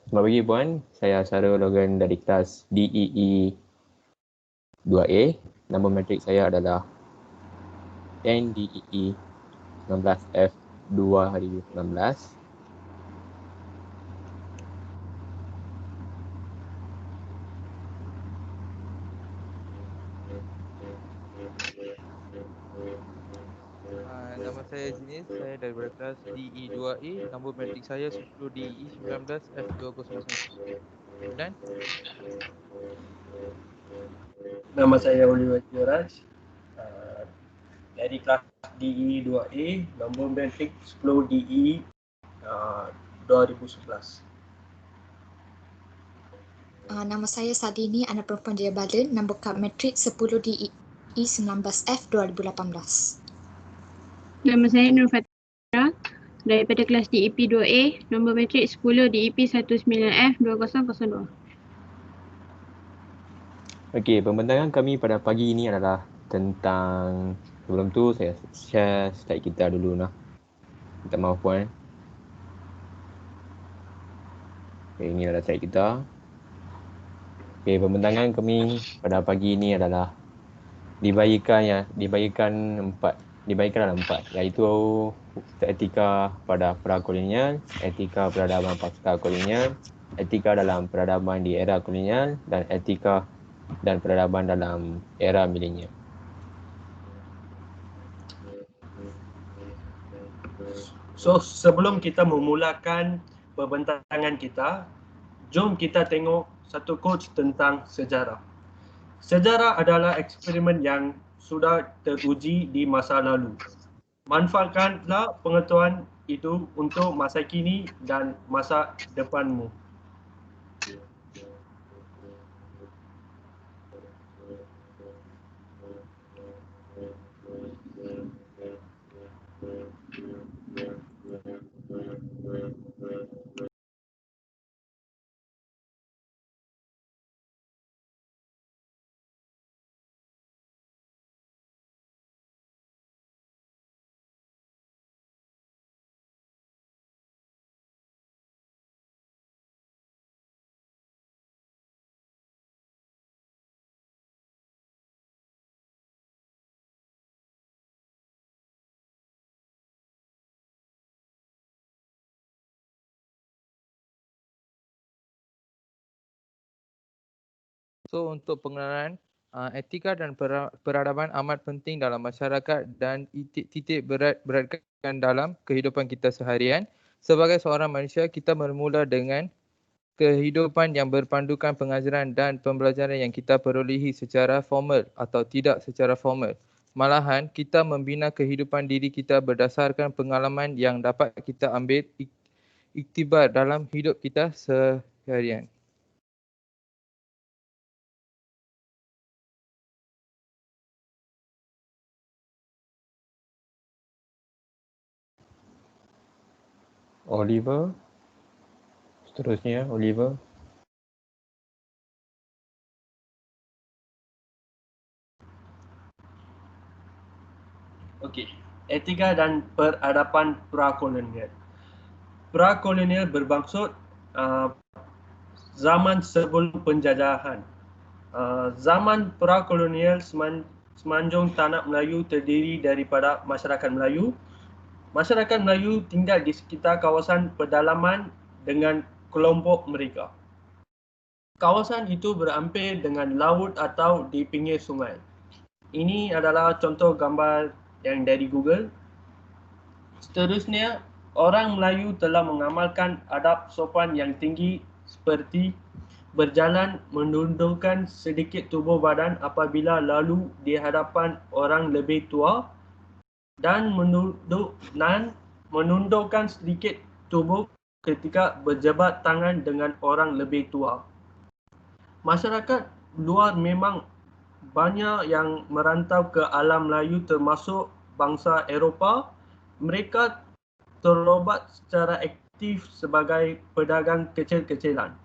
Selamat pagi puan, saya Sarul Logan dari kelas DEE 2A. Nombor matrik saya adalah NDEE 19F 2019. Nama saya Zinis, saya dari kelas DE2A, nombor matrik saya 10 DE 19 F2019. Dan Nama saya Oliver Joraj dari kelas DE2A, nombor matrik 10 DE 2011. Nama saya Sadini, anak perempuan Jaya nombor kad matrik 10 DE 19F 2018. Nama saya Nur Fatira daripada kelas DEP 2A, nombor matrik 10 DEP 19F 2002. Okey, pembentangan kami pada pagi ini adalah tentang, sebelum tu saya share slide kita dulu nah. Minta maaf puan. Okay, ini adalah slide kita. Okey, pembentangan kami pada pagi ini adalah dibagikan dalam empat, iaitu etika pada prakolonial, etika peradaban pasca kolonial, etika dalam peradaban di era kolonial, dan etika dan peradaban dalam era milenial. So, sebelum kita memulakan pembentangan kita, jom kita tengok satu quotes tentang sejarah. Sejarah adalah eksperimen yang sudah teruji di masa lalu. Manfaatkanlah pengetahuan itu untuk masa kini dan masa depanmu. so untuk pengenalan, etika dan peradaban amat penting dalam masyarakat dan titik beratkan dalam kehidupan kita seharian. Sebagai seorang manusia, kita bermula dengan kehidupan yang berpandukan pengajaran dan pembelajaran yang kita perolehi secara formal atau tidak secara formal. Malahan, kita membina kehidupan diri kita berdasarkan pengalaman yang dapat kita ambil iktibar dalam hidup kita seharian. Oliver, seterusnya Oliver. Okey, etika dan peradaban prakolonial. Prakolonial bermaksud zaman sebelum penjajahan. Zaman prakolonial semenanjung tanah Melayu terdiri daripada masyarakat Melayu. Masyarakat Melayu tinggal di sekitar kawasan pedalaman dengan kelompok mereka. Kawasan itu berampir dengan laut atau di pinggir sungai. Ini adalah contoh gambar yang dari Google. Seterusnya, orang Melayu telah mengamalkan adab sopan yang tinggi seperti berjalan menundukkan sedikit tubuh badan apabila lalu di hadapan orang lebih tua dan menundukkan sedikit tubuh ketika berjabat tangan dengan orang lebih tua. Masyarakat luar memang banyak yang merantau ke alam Melayu termasuk bangsa Eropah. Mereka terlibat secara aktif sebagai pedagang kecil-kecilan.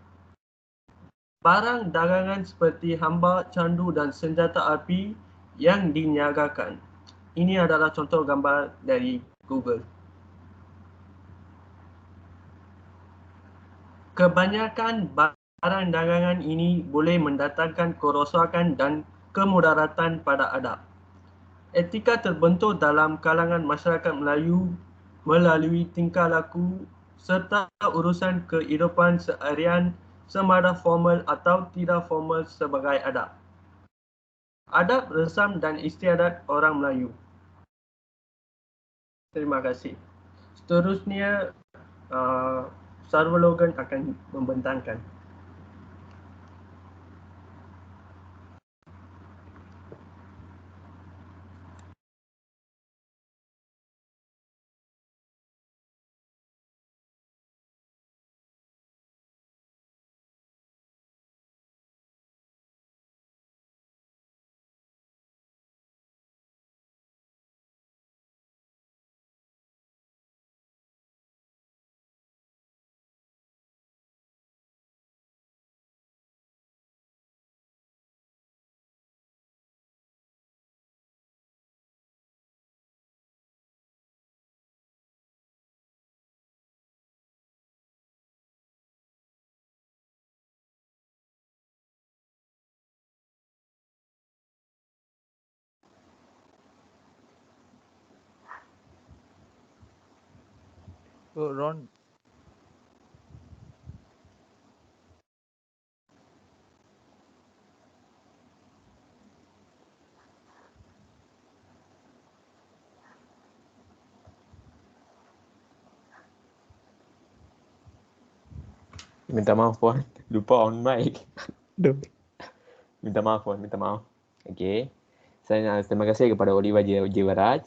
Barang dagangan seperti hamba, candu dan senjata api yang diniagakan. Ini adalah contoh gambar dari Google. Kebanyakan barang dagangan ini boleh mendatangkan kerosakan dan kemudaratan pada adab. Etika terbentuk dalam kalangan masyarakat Melayu melalui tingkah laku serta urusan kehidupan seharian sama ada formal atau tidak formal sebagai adab. Adab, resam dan istiadat orang Melayu. Terima kasih. Seterusnya, Sarwalogan akan membentangkan. So Ron, Minta maaf Puan, lupa on mic. Aduh. Minta maaf Puan, minta maaf. Okey. Saya terima kasih kepada Oliver Jiwaraj.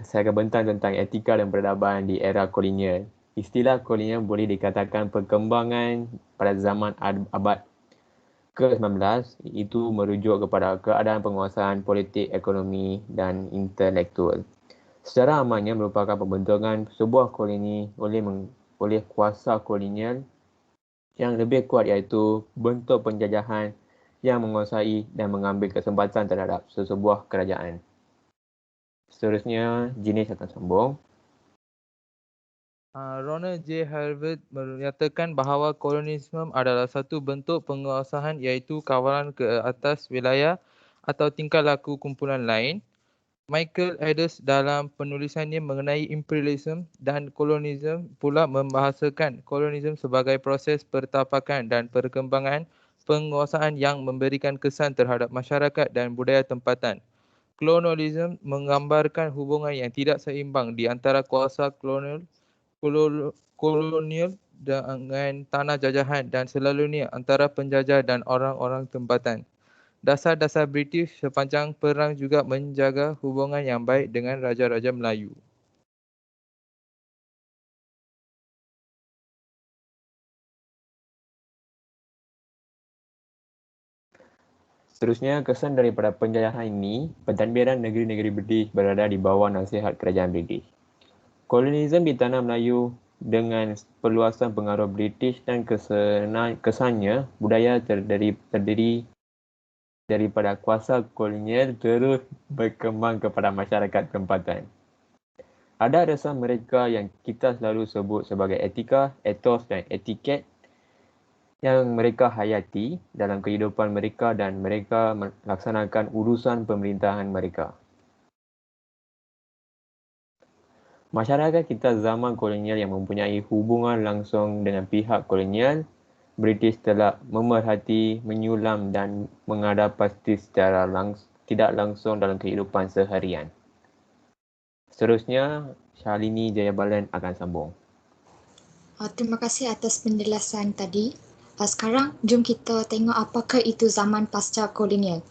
Saya akan bentang tentang etika dan peradaban di era kolonial. Istilah kolonial boleh dikatakan perkembangan pada zaman abad ke-19 itu merujuk kepada keadaan penguasaan politik, ekonomi dan intelektual. Secara amanya merupakan pembentukan sebuah koloni oleh kuasa kolonial yang lebih kuat, iaitu bentuk penjajahan yang menguasai dan mengambil kesempatan terhadap sesebuah kerajaan. Seterusnya, jenis akan sambung. Ronald J. Harvard menyatakan bahawa kolonialisme adalah satu bentuk penguasaan iaitu kawalan ke atas wilayah atau tingkah laku kumpulan lain. Michael Adams dalam penulisannya mengenai imperialisme dan kolonialisme pula membahasakan kolonialisme sebagai proses pertapakan dan perkembangan penguasaan yang memberikan kesan terhadap masyarakat dan budaya tempatan. Kolonialisme menggambarkan hubungan yang tidak seimbang di antara kuasa kolonial dengan tanah jajahan dan selalunya antara penjajah dan orang-orang tempatan. Dasar-dasar British sepanjang perang juga menjaga hubungan yang baik dengan raja-raja Melayu. Seterusnya, kesan daripada penjajahan ini, pentadbiran negeri-negeri British berada di bawah nasihat kerajaan British. Kolonialisme di tanah Melayu dengan perluasan pengaruh British dan kesannya budaya terdiri daripada kuasa kolonial terus berkembang kepada masyarakat tempatan. Ada resam mereka yang kita selalu sebut sebagai etika, ethos dan etiket yang mereka hayati dalam kehidupan mereka dan mereka melaksanakan urusan pemerintahan mereka. Masyarakat kita zaman kolonial yang mempunyai hubungan langsung dengan pihak kolonial, British telah memerhati, menyulam dan mengadaptasi secara tidak langsung dalam kehidupan seharian. Seterusnya, Shalini Jayabalan akan sambung. Terima kasih atas penjelasan tadi. Sekarang, jom kita tengok apakah itu zaman pasca kolonial.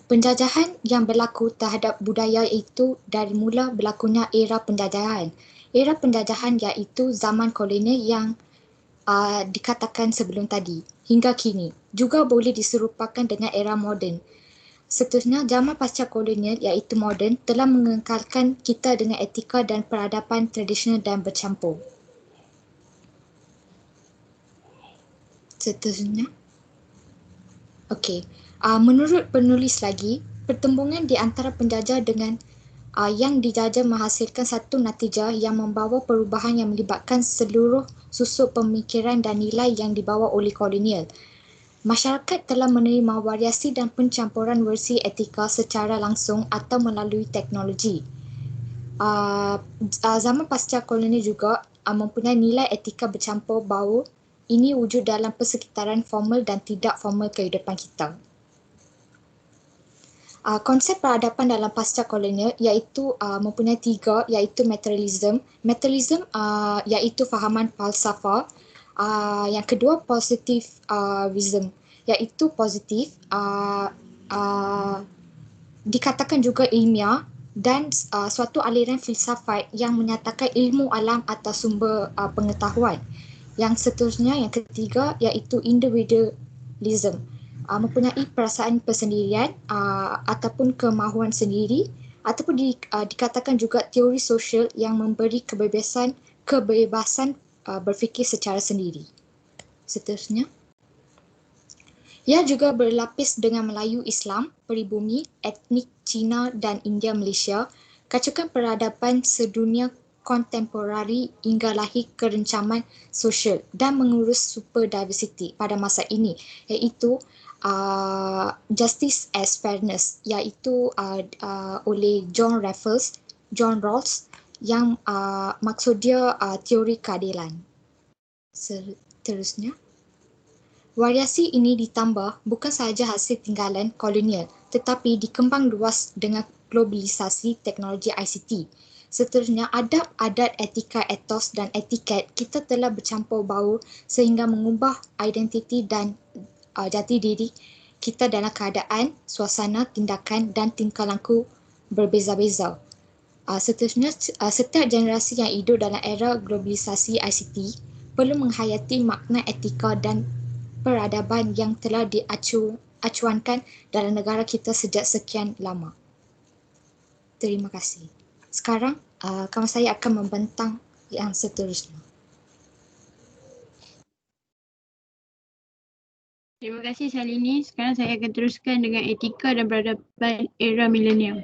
Penjajahan yang berlaku terhadap budaya itu dari mula berlakunya era penjajahan. Era penjajahan iaitu zaman kolonial yang dikatakan sebelum tadi hingga kini. Juga boleh diserupakan dengan era moden. Seterusnya, zaman pasca kolonial iaitu moden telah mengekalkan kita dengan etika dan peradaban tradisional dan bercampur. Seterusnya. Okey. Menurut penulis lagi, pertembungan di antara penjajah dengan yang dijajah menghasilkan satu natijah yang membawa perubahan yang melibatkan seluruh susuk pemikiran dan nilai yang dibawa oleh kolonial. Masyarakat telah menerima variasi dan pencampuran versi etika secara langsung atau melalui teknologi. Zaman pasca kolonial juga mempunyai nilai etika bercampur baur. Ini wujud dalam persekitaran formal dan tidak formal kehidupan kita. Konsep peradaban dalam pasca kolonial iaitu mempunyai tiga, iaitu materialism. Materialism iaitu fahaman falsafah. Yang kedua positivism, iaitu positif, dikatakan juga ilmiah dan suatu aliran filsafat yang menyatakan ilmu alam atau sumber pengetahuan. Yang seterusnya, yang ketiga iaitu individualism, mempunyai perasaan persendirian ataupun kemahuan sendiri, ataupun dikatakan juga teori sosial yang memberi kebebasan berfikir secara sendiri. Seterusnya, ia juga berlapis dengan Melayu Islam, peribumi, etnik Cina dan India Malaysia, kacukan peradaban sedunia kontemporari hingga lahir kerencaman sosial dan mengurus super diversity pada masa ini, iaitu Justice as Fairness, iaitu oleh John Rawls yang maksud dia teori keadilan. Seterusnya, variasi ini ditambah bukan sahaja hasil tinggalan kolonial tetapi dikembang luas dengan globalisasi teknologi ICT. Seterusnya, adab, adat, etika, etos dan etiket kita telah bercampur baur sehingga mengubah identiti dan jati diri kita dalam keadaan, suasana, tindakan dan tingkah laku berbeza-beza. Seterusnya, setiap generasi yang hidup dalam era globalisasi ICT perlu menghayati makna etika dan peradaban yang telah diacuankan dalam negara kita sejak sekian lama. Terima kasih. Sekarang, kawan saya akan membentang yang seterusnya. Terima kasih Shalini. Sekarang saya akan teruskan dengan etika dan peradaban era milenium.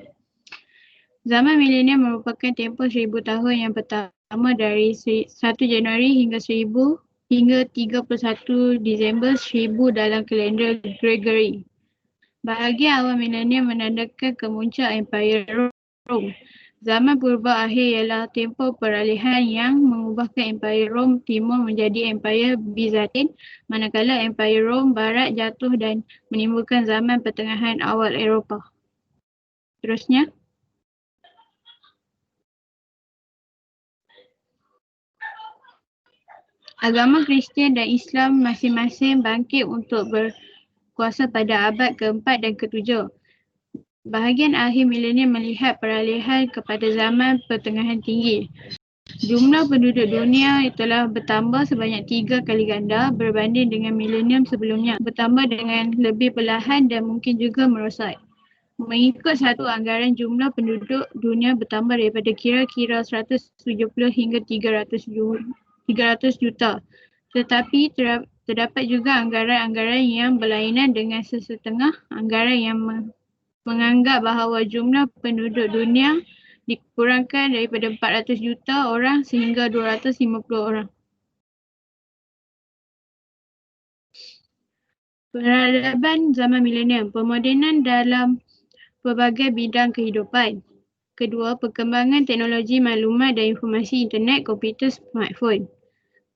Zaman milenium merupakan tempoh 1000 tahun yang pertama dari 1 Januari hingga 31 Disember 1000 dalam kalender Gregory. Bahagian awal milenium menandakan kemuncak Empire Rome. Zaman purba akhir ialah tempoh peralihan yang mengubahkan Empire Rome Timur menjadi Empire Byzantine, manakala Empire Rome Barat jatuh dan menimbulkan zaman pertengahan awal Eropah. Terusnya, agama Kristian dan Islam masing-masing bangkit untuk berkuasa pada abad ke-4 dan ke-7. Bahagian akhir milenium melihat peralihan kepada zaman pertengahan tinggi. Jumlah penduduk dunia telah bertambah sebanyak 3 kali ganda berbanding dengan milenium sebelumnya, bertambah dengan lebih perlahan dan mungkin juga merosak. Mengikut satu anggaran, jumlah penduduk dunia bertambah daripada kira-kira 170 hingga 300 juta. Tetapi terdapat juga anggaran-anggaran yang berlainan dengan sesetengah anggaran yang menganggap bahawa jumlah penduduk dunia dikurangkan daripada 400 juta orang sehingga 250 orang. Peradaban zaman milenium, pemodenan dalam pelbagai bidang kehidupan. Kedua, perkembangan teknologi maklumat dan informasi internet, komputer, smartphone.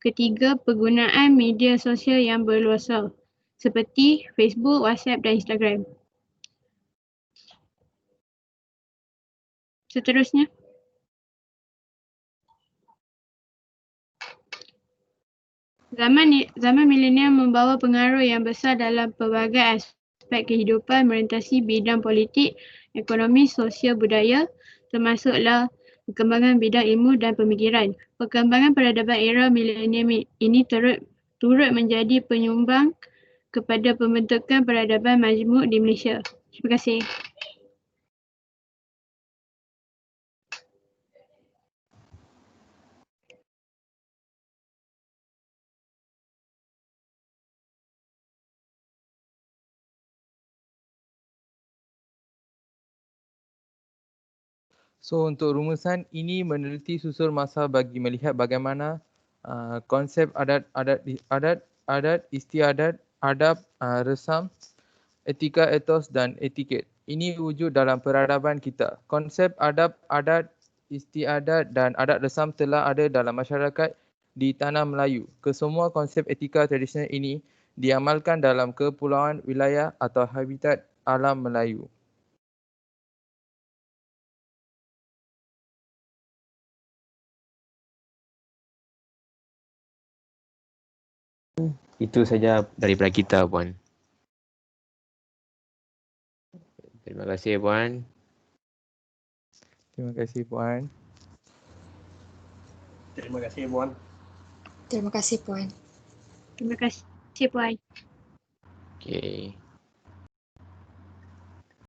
Ketiga, penggunaan media sosial yang berluasan seperti Facebook, WhatsApp dan Instagram. Seterusnya, zaman milenium membawa pengaruh yang besar dalam pelbagai aspek kehidupan merentasi bidang politik, ekonomi, sosial, budaya, termasuklah perkembangan bidang ilmu dan pemikiran. Perkembangan peradaban era milenium ini turut menjadi penyumbang kepada pembentukan peradaban majmuk di Malaysia. Terima kasih. So untuk rumusan, ini meneliti susul masa bagi melihat bagaimana konsep adat istiadat, adab, resam, etika, etos dan etiket. Ini wujud dalam peradaban kita. Konsep adab, adat, istiadat dan adat resam telah ada dalam masyarakat di tanah Melayu. Kesemua konsep etika tradisional ini diamalkan dalam kepulauan, wilayah atau habitat alam Melayu. Itu saja daripada kita, Puan. Terima kasih, Puan. Terima kasih Puan. Terima kasih Puan. Terima kasih Puan. Terima kasih Puan. Okey.